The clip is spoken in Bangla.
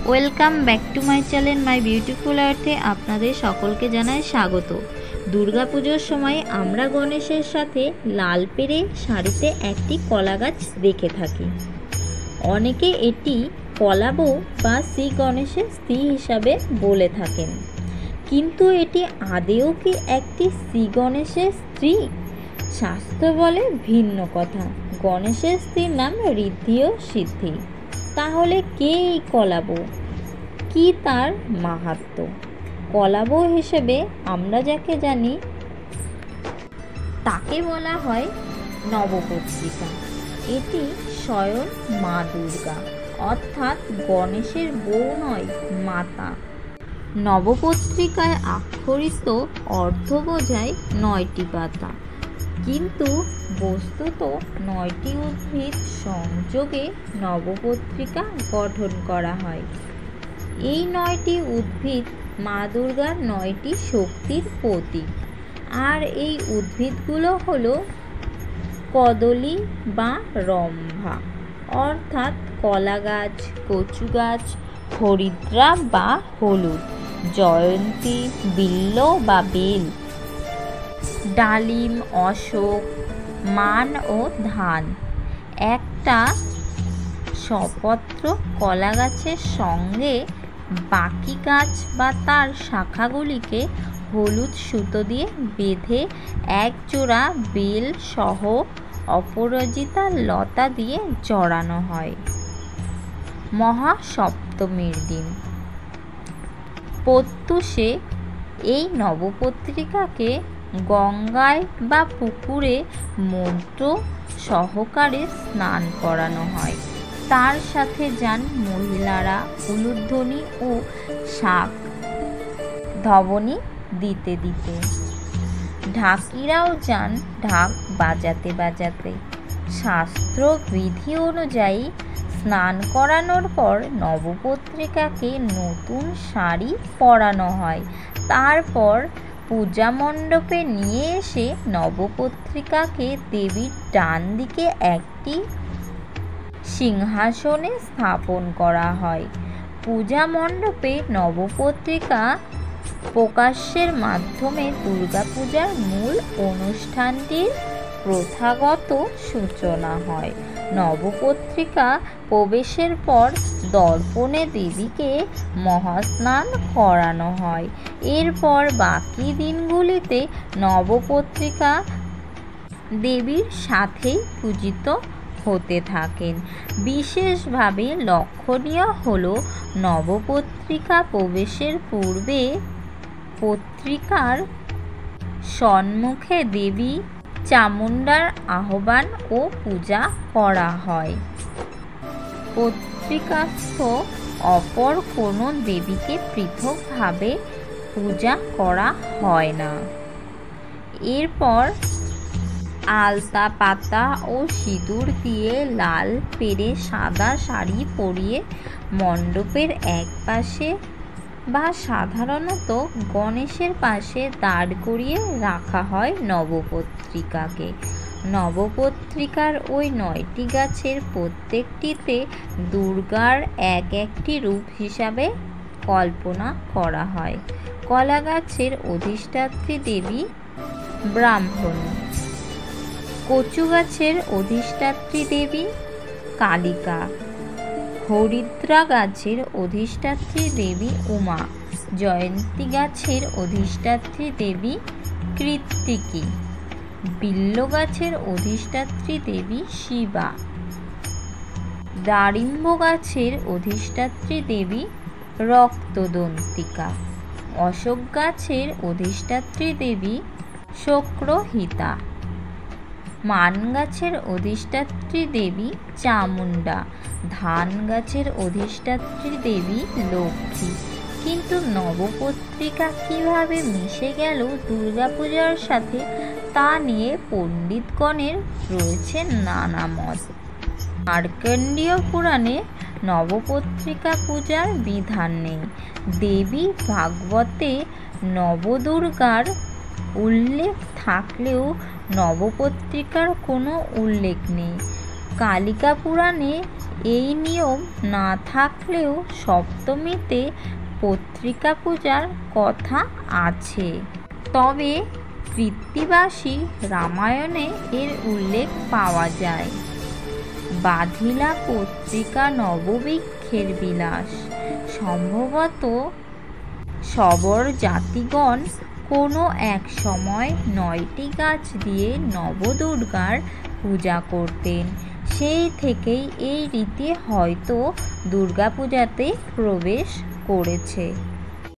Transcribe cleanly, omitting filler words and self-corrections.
Welcome back to my channel my beautiful আর্থে আপনাদের সকলকে জানাই স্বাগত। দুর্গাপুজোর সময় আমরা গণেশের সাথে লাল পেড়ে শাড়িতে একটি কলা গাছ দেখে থাকি। অনেকে এটি কলা বউ বা শ্রী গণেশের স্ত্রী হিসাবে বলে থাকেন, কিন্তু এটি আদেও কি একটি শ্রী গণেশের স্ত্রী? শাস্ত্র বলে ভিন্ন কথা। গণেশের স্ত্রীর নাম ঋদ্ধি ও সিদ্ধি। তাহলে কে এই কলা বউ? কি তার মাহাত্ম্য? কলা বউ হিসেবে আমরা যাকে জানি তাকে বলা হয় নবপত্রিকা। এটি স্বয়ং মা দুর্গা, অর্থাৎ গণেশের বউ নয়, মাতা। নবপত্রিকায় আক্ষরিত অর্থ বোঝায় 9টি পাতা, কিন্তু বস্তুত 9টি উদ্ভিদ সংযোগে নবপত্রিকা গঠন করা হয়। এই 9টি উদ্ভিদ মা দুর্গার 9টি শক্তির প্রতীক। আর এই উদ্ভিদগুলো হলো কদলী বা রম্ভা, অর্থাৎ কলা গাছ, কচু গাছ, হরিদ্রা বা হলুদ, জয়ন্তী, বিল্ব বা বেল, ডালিম, অশোক, মান ও ধান। একটা সপত্র কলা গাছের সঙ্গে বাকি গাছ বা তার শাখাগুলিকে হলুদ সুতো দিয়ে বেঁধে এক জোড়া বেল সহ অপরাজিতা লতা দিয়ে জড়ানো হয় মহাসপ্তমীর দিন। প্রত্যুষে এই নবপত্রিকাকে গঙ্গায় বা পুকুরে মন্ত্র সহকারে স্নান করানো হয়। তার সাথে যান মহিলারা উলুধ্বনি ও শাঁখ ধ্বনি দিতে দিতে। ঢাকিরাও যান ঢাক বাজাতে বাজাতে। শাস্ত্র বিধি অনুযায়ী স্নান করানোর পর নবপত্রিকাকে নতুন শাড়ি পরানো হয়। তারপর পূজা মণ্ডপে নিয়ে এসে নবপত্রিকাকে দেবীর ডান দিকে একটি সিংহাসনে স্থাপন করা হয়। পূজা মণ্ডপে নবপত্রিকা প্রকাশের মাধ্যমে দুর্গাপূজার মূল অনুষ্ঠানটির প্রথাগত সূচনা হয়। নবপত্রিকা প্রবেশের পর দর্পণে দেবীকে মহাস্নান করানো হয়। এরপর বাকি দিনগুলিতে নবপত্রিকা দেবীর সাথেই পূজিত হতে থাকেন। বিশেষভাবে লক্ষণীয় হল নবপত্রিকা প্রবেশের পূর্বে পত্রিকার সম্মুখে দেবী চামুণ্ডার আহ্বান ও পূজা করা হয়। পত্রিকাস্থ অপর কোনো দেবীকে পৃথকভাবে পূজা করা হয় না। এরপর আলতা পাতা ও সিঁদুর দিয়ে লাল পেড়ে সাদা শাড়ি পরিয়ে মণ্ডপের এক পাশে বা সাধারণত গণেশের পাশে দাঁড় করিয়ে রাখা হয় নবপত্রিকাকে। নবপত্রিকার ওই 9টি গাছের প্রত্যেকটিতে দুর্গার এক একটি রূপ হিসাবে কল্পনা করা হয়। কলা গাছের অধিষ্ঠাত্রী দেবী ব্রাহ্মণী, কচু গাছের অধিষ্ঠাত্রী দেবী কালিকা, হরিদ্রা গাছের অধিষ্ঠাত্রী দেবী উমা, জয়ন্তী গাছের অধিষ্ঠাত্রী দেবী কৃত্তিকী, বিল্ব গাছের অধিষ্ঠাত্রী দেবী শিবা, দারিম্ব গাছের অধিষ্ঠাত্রী দেবী রক্তদন্তিকা, অশোক গাছের অধিষ্ঠাত্রী দেবী শক্রহিতা, মান গাছের অধিষ্ঠাত্রী দেবী চামুণ্ডা, ধান গাছের অধিষ্ঠাত্রী দেবী লক্ষ্মী। কিন্তু নবপত্রিকা কিভাবে মিশে গেল দুর্গাপূজার সাথে তা নিয়ে পণ্ডিতগণের রয়েছে নানা মত। মার্কণ্ডেয় পুরাণে নবপত্রিকা পূজার বিধান নেই। দেবী ভাগবতে নবদুর্গার উল্লেখ থাকলেও নবপত্রিকার কোনো উল্লেখ নেই। কালিকা পুরাণে এই নিয়ম না থাকলেও সপ্তমীতে পত্রিকা পূজার কথা আছে, তবে কৃত্তিবাসী রামায়ণে এর উল্লেখ পাওয়া যায়। বাঁধিলা পত্রিকা নববৃক্ষের বিলাস। সম্ভবত শবর জাতিগণ কোনো এক সময় 9টি গাছ দিয়ে নবদুর্গার পূজা করতেন। সেই থেকেই এই রীতি হয়তো দুর্গাপূজাতে প্রবেশ করেছে।